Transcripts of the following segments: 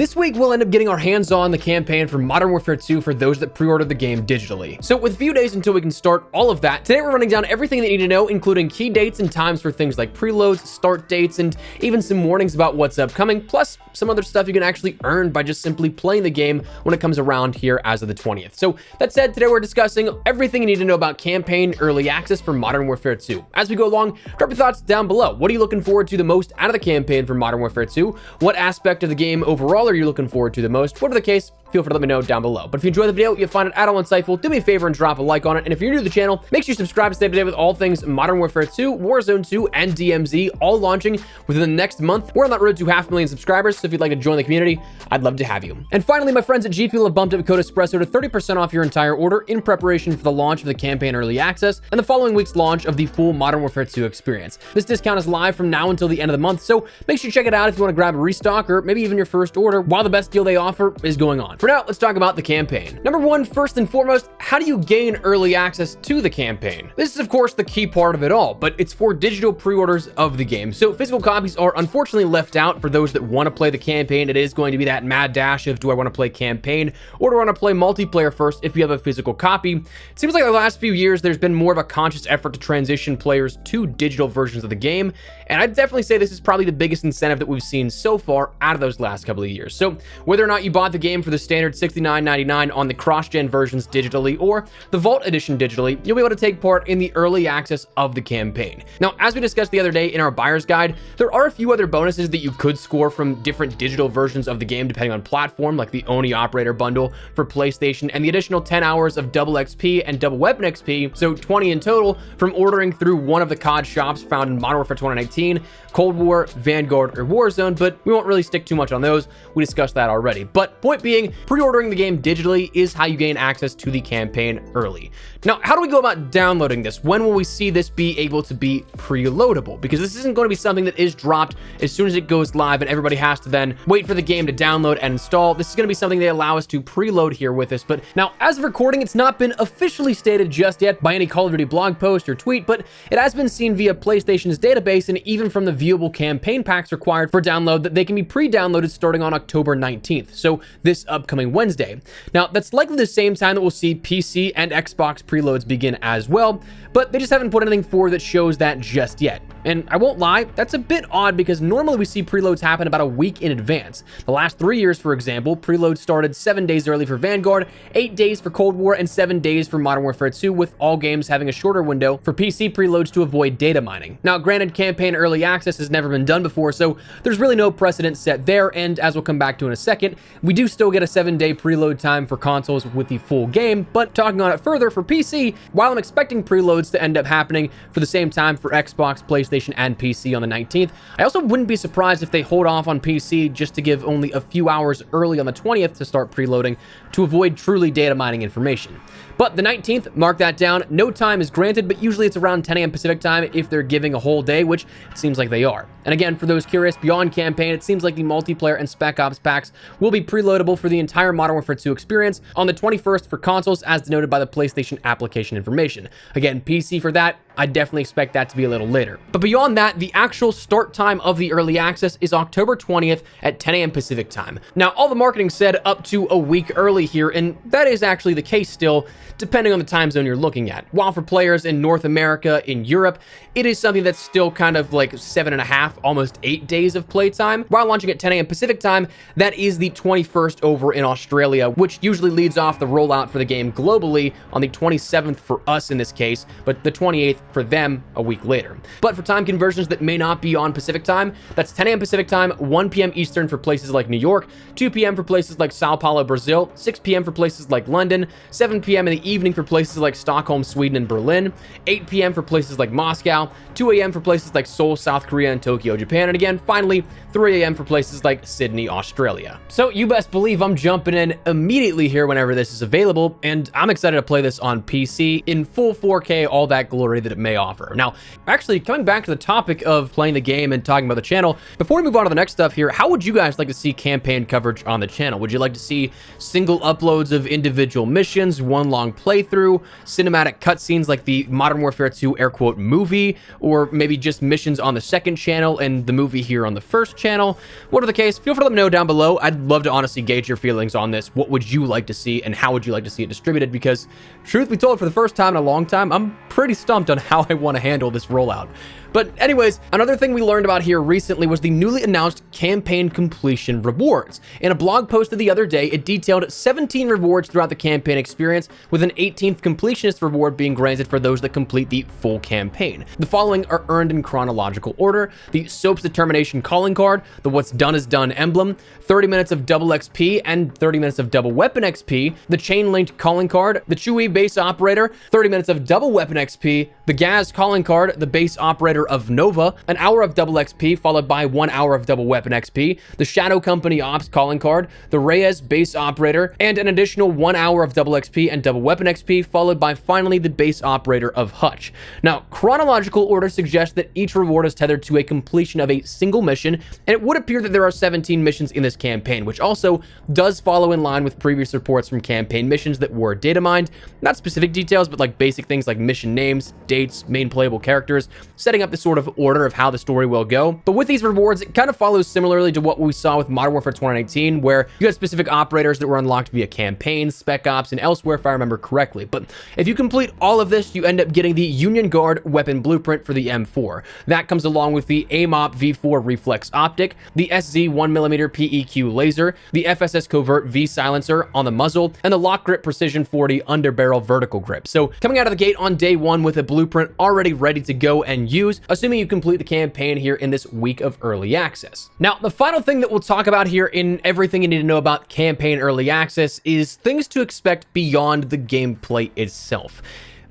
This week, we'll end up getting our hands on the campaign for Modern Warfare 2 for those that pre-ordered the game digitally. So with a few days until we can start all of that, today we're running down everything that you need to know, including key dates and times for things like preloads, start dates, and even some warnings about what's upcoming, plus some other stuff you can actually earn by just simply playing the game when it comes around here as of the 20th. So that said, today we're discussing everything you need to know about campaign early access for Modern Warfare 2. As we go along, drop your thoughts down below. What are you looking forward to the most out of the campaign for Modern Warfare 2? What aspect of the game overall are you looking forward to the most? Whatever the case, feel free to let me know down below. But if you enjoyed the video, you find it at all insightful, do me a favor and drop a like on it. And if you're new to the channel, make sure you subscribe to stay up to date with all things Modern Warfare 2, Warzone 2, and DMZ, all launching within the next month. We're on that road to 500,000 subscribers, so if you'd like to join the community, I'd love to have you. And finally, my friends at G Fuel have bumped up code Espresso to 30% off your entire order in preparation for the launch of the campaign early access and the following week's launch of the full Modern Warfare 2 experience. This discount is live from now until the end of the month, so make sure you check it out if you want to grab a restock or maybe even your first order while the best deal they offer is going on. For now, let's talk about the campaign. Number one, first and foremost, how do you gain early access to the campaign? This is of course the key part of it all, but it's for digital pre-orders of the game. So physical copies are unfortunately left out for those that want to play the campaign. It is going to be that mad dash of, do I want to play campaign or do I want to play multiplayer first if you have a physical copy? It seems like the last few years there's been more of a conscious effort to transition players to digital versions of the game, and I'd definitely say this is probably the biggest incentive that we've seen so far out of those last couple of years. So whether or not you bought the game for the standard $69.99 on the cross-gen versions digitally or the Vault Edition digitally, you'll be able to take part in the early access of the campaign. Now, as we discussed the other day in our buyer's guide, there are a few other bonuses that you could score from different digital versions of the game depending on platform, like the Oni Operator Bundle for PlayStation and the additional 10 hours of double XP and double weapon XP, so 20 in total from ordering through one of the COD shops found in Modern Warfare 2019, Cold War, Vanguard, or Warzone, but we won't really stick too much on those. We discussed that already. But point being, pre-ordering the game digitally is how you gain access to the campaign early. Now, how do we go about downloading this? When will we see this be able to be preloadable? Because this isn't going to be something that is dropped as soon as it goes live and everybody has to then wait for the game to download and install. This is going to be something they allow us to preload here with us. But now, as of recording, it's not been officially stated just yet by any Call of Duty blog post or tweet, but it has been seen via PlayStation's database and even from the viewable campaign packs required for download that they can be pre-downloaded starting on October 19th, so this upcoming Wednesday. Now, that's likely the same time that we'll see PC and Xbox preloads begin as well, but they just haven't put anything forward that shows that just yet. And I won't lie, that's a bit odd because normally we see preloads happen about a week in advance. The last 3 years, for example, preloads started 7 days early for Vanguard, 8 days for Cold War, and 7 days for Modern Warfare 2, with all games having a shorter window for PC preloads to avoid data mining. Now, granted, campaign early access has never been done before, so there's really no precedent set there, and as we'll come back to in a second, we do still get a 7-day preload time for consoles with the full game. But talking on it further, for PC, while I'm expecting preloads to end up happening for the same time for Xbox, PlayStation, and PC on the 19th, I also wouldn't be surprised if they hold off on PC just to give only a few hours early on the 20th to start preloading to avoid truly data mining information. But the 19th, mark that down. No time is granted, but usually it's around 10 a.m. Pacific time if they're giving a whole day, which it seems like they are. And again, for those curious, beyond campaign, it seems like the multiplayer and Spec Ops packs will be preloadable for the entire Modern Warfare 2 experience on the 21st for consoles, as denoted by the PlayStation application information. Again, PC for that, I definitely expect that to be a little later. But beyond that, the actual start time of the early access is October 20th at 10 a.m. Pacific time. Now, all the marketing said up to a week early here, and that is actually the case still, depending on the time zone you're looking at. While for players in North America, in Europe, it is something that's still kind of like 7.5, almost 8 days of playtime. While launching at 10 a.m. Pacific time, that is the 21st over in Australia, which usually leads off the rollout for the game globally on the 27th for us in this case, but the 28th for them a week later. But for time conversions that may not be on Pacific time, that's 10 a.m. Pacific time, 1 p.m. Eastern for places like New York, 2 p.m. for places like Sao Paulo, Brazil, 6 p.m. for places like London, 7 p.m. in the evening for places like Stockholm, Sweden, and Berlin, 8 p.m. for places like Moscow, 2 a.m. for places like Seoul, South Korea, and Tokyo, Japan, and again, finally, 3 a.m. for places like Sydney, Australia. So you best believe I'm jumping in immediately here whenever this is available, and I'm excited to play this on PC in full 4K, all that glory that that it may offer. Now, actually, coming back to the topic of playing the game and talking about the channel, before we move on to the next stuff here, how would you guys like to see campaign coverage on the channel? Would you like to see single uploads of individual missions, one long playthrough, cinematic cutscenes like the Modern Warfare 2 air quote movie, or maybe just missions on the second channel and the movie here on the first channel? Whatever the case, feel free to let me know down below. I'd love to honestly gauge your feelings on this. What would you like to see and how would you like to see it distributed? Because truth be told, for the first time in a long time, I'm pretty stumped on how I want to handle this rollout. But anyways, another thing we learned about here recently was the newly announced campaign completion rewards. In a blog posted the other day, it detailed 17 rewards throughout the campaign experience, with an 18th completionist reward being granted for those that complete the full campaign. The following are earned in chronological order: the Soap's Determination calling card, the What's Done is Done emblem, 30 minutes of double XP and 30 minutes of double weapon XP, the Chain Linked calling card, the Chewie base operator, 30 minutes of double weapon XP, the Gaz calling card, the base operator of Nova, an hour of double XP followed by 1 hour of double weapon XP, the Shadow Company Ops calling card, the Reyes base operator, and an additional 1 hour of double XP and double weapon XP followed by finally the base operator of Hutch. Now, chronological order suggests that each reward is tethered to a completion of a single mission, and it would appear that there are 17 missions in this campaign, which also does follow in line with previous reports from campaign missions that were data mined. Not specific details, but like basic things like mission names, dates, main playable characters, setting up the sort of order of how the story will go. But with these rewards, it kind of follows similarly to what we saw with Modern Warfare 2019, where you had specific operators that were unlocked via campaigns, spec ops, and elsewhere, if I remember correctly. But if you complete all of this, you end up getting the Union Guard weapon blueprint for the M4. That comes along with the AMOP V4 reflex optic, the SZ 1mm PEQ laser, the FSS covert V silencer on the muzzle, and the Lock Grip Precision 40 underbarrel vertical grip. So coming out of the gate on day one with a blueprint already ready to go and use, assuming you complete the campaign here in this week of early access. Now, the final thing that we'll talk about here in everything you need to know about campaign early access is things to expect beyond the gameplay itself.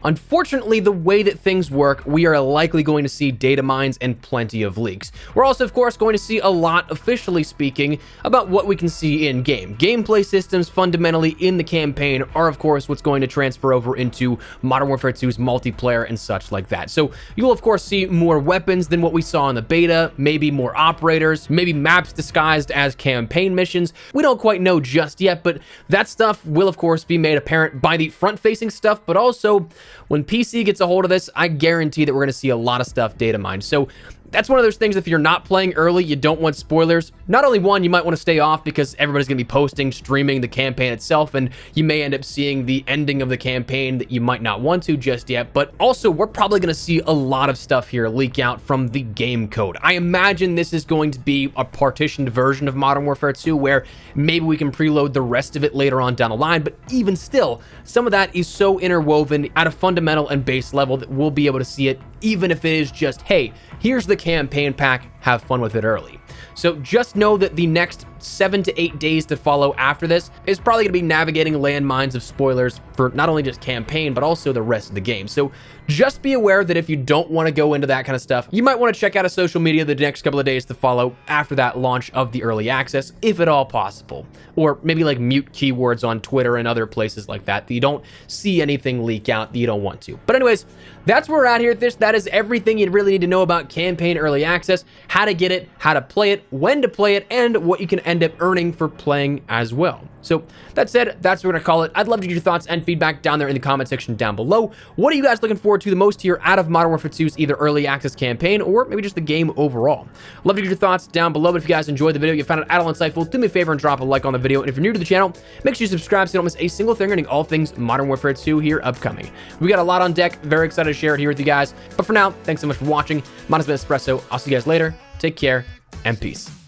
Unfortunately, the way that things work, we are likely going to see data mines and plenty of leaks. We're also, of course, going to see a lot, officially speaking, about what we can see in-game. Gameplay systems fundamentally in the campaign are, of course, what's going to transfer over into Modern Warfare 2's multiplayer and such like that. So you'll, of course, see more weapons than what we saw in the beta, maybe more operators, maybe maps disguised as campaign missions. We don't quite know just yet, but that stuff will, of course, be made apparent by the front-facing stuff, but also when PC gets a hold of this, I guarantee that we're going to see a lot of stuff data mined. So that's one of those things, if you're not playing early, you don't want spoilers. Not only one, you might want to stay off because everybody's going to be posting, streaming the campaign itself, and you may end up seeing the ending of the campaign that you might not want to just yet. But also, we're probably going to see a lot of stuff here leak out from the game code. I imagine this is going to be a partitioned version of Modern Warfare 2 where maybe we can preload the rest of it later on down the line, but even still, some of that is so interwoven at a fundamental and base level that we'll be able to see it, even if it is just, hey, here's the campaign pack, have fun with it early. So just know that the next 7 to 8 days to follow after this is probably going to be navigating landmines of spoilers for not only just campaign, but also the rest of the game. So just be aware that if you don't want to go into that kind of stuff, you might want to check out a social media the next couple of days to follow after that launch of the early access, if at all possible. Or maybe like mute keywords on Twitter and other places like that you don't see anything leak out that you don't want to. But anyways, that's where we're at here at this. That is everything you really need to know about campaign early access, how to get it, how to play it, when to play it, and what you can end up earning for playing as well. So that said, that's what we're gonna call it. I'd love to get your thoughts and feedback down there in the comment section down below. What are you guys looking forward to the most here out of Modern Warfare 2's either early access campaign or maybe just the game overall? Love to get your thoughts down below. But if you guys enjoyed the video, you found it at all insightful, do me a favor and drop a like on the video. And if you're new to the channel, make sure you subscribe so you don't miss a single thing regarding all things Modern Warfare 2 here upcoming. We got a lot on deck. Very excited to share it here with you guys. But for now, thanks so much for watching. Mine has been Espresso. I'll see you guys later. Take care and peace.